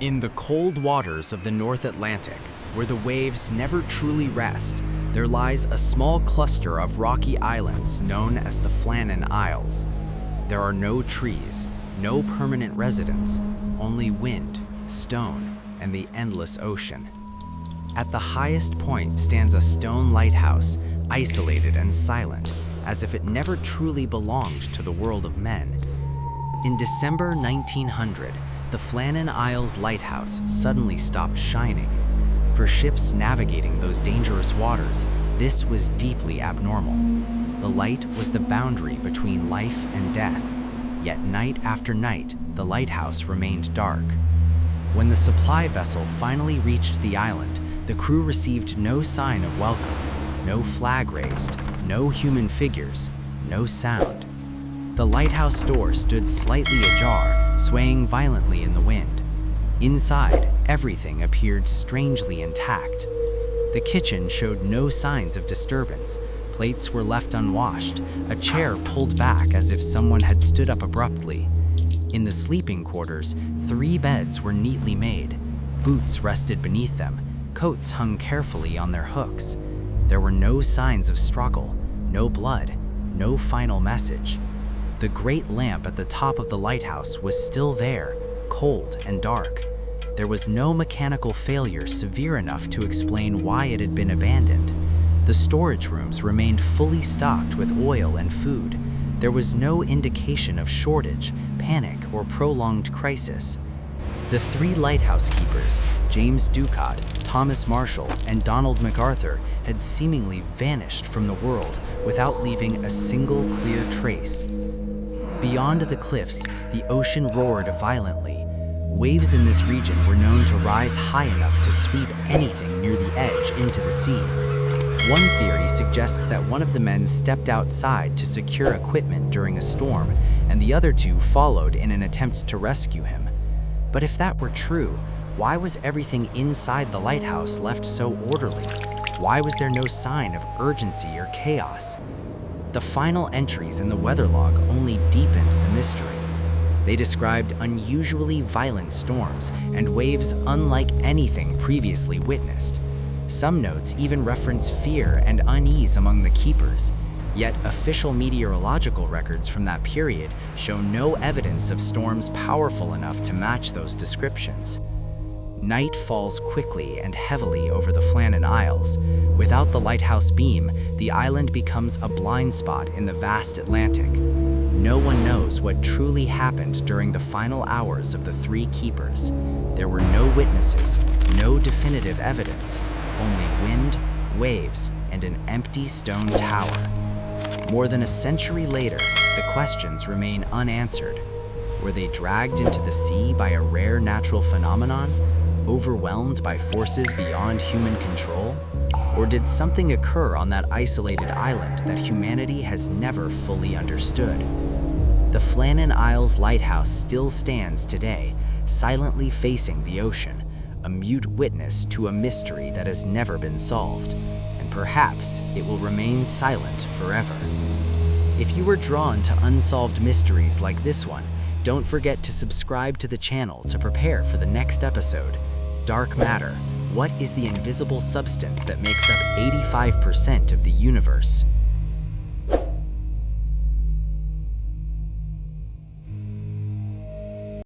In the cold waters of the North Atlantic, where the waves never truly rest, there lies a small cluster of rocky islands known as the Flannan Isles. There are no trees, no permanent residents, only wind, stone, and the endless ocean. At the highest point stands a stone lighthouse, isolated and silent, as if it never truly belonged to the world of men. In December 1900, the Flannan Isles Lighthouse suddenly stopped shining. For ships navigating those dangerous waters, this was deeply abnormal. The light was the boundary between life and death, yet night after night, the lighthouse remained dark. When the supply vessel finally reached the island, the crew received no sign of welcome, no flag raised, no human figures, no sound. The lighthouse door stood slightly ajar, swaying violently in the wind. Inside, everything appeared strangely intact. The kitchen showed no signs of disturbance. Plates were left unwashed, a chair pulled back as if someone had stood up abruptly. In the sleeping quarters, 3 beds were neatly made. Boots rested beneath them, coats hung carefully on their hooks. There were no signs of struggle, no blood, no final message. The great lamp at the top of the lighthouse was still there, cold and dark. There was no mechanical failure severe enough to explain why it had been abandoned. The storage rooms remained fully stocked with oil and food. There was no indication of shortage, panic, or prolonged crisis. The 3 lighthouse keepers, James Ducott, Thomas Marshall, and Donald MacArthur, had seemingly vanished from the world without leaving a single clear trace. Beyond the cliffs, the ocean roared violently. Waves in this region were known to rise high enough to sweep anything near the edge into the sea. One theory suggests that one of the men stepped outside to secure equipment during a storm, and the other 2 followed in an attempt to rescue him. But if that were true, why was everything inside the lighthouse left so orderly? Why was there no sign of urgency or chaos? The final entries in the weather log only deepened the mystery. They described unusually violent storms and waves unlike anything previously witnessed. Some notes even reference fear and unease among the keepers, yet official meteorological records from that period show no evidence of storms powerful enough to match those descriptions. Night falls quickly and heavily over the Flannan Isles. Without the lighthouse beam, the island becomes a blind spot in the vast Atlantic. No one knows what truly happened during the final hours of the 3 keepers. There were no witnesses, no definitive evidence, only wind, waves, and an empty stone tower. More than a century later, the questions remain unanswered. Were they dragged into the sea by a rare natural phenomenon? Overwhelmed by forces beyond human control? Or did something occur on that isolated island that humanity has never fully understood? The Flannan Isles Lighthouse still stands today, silently facing the ocean, a mute witness to a mystery that has never been solved, and perhaps it will remain silent forever. If you were drawn to unsolved mysteries like this one, don't forget to subscribe to the channel to prepare for the next episode. Dark matter. What is the invisible substance that makes up 85% of the universe?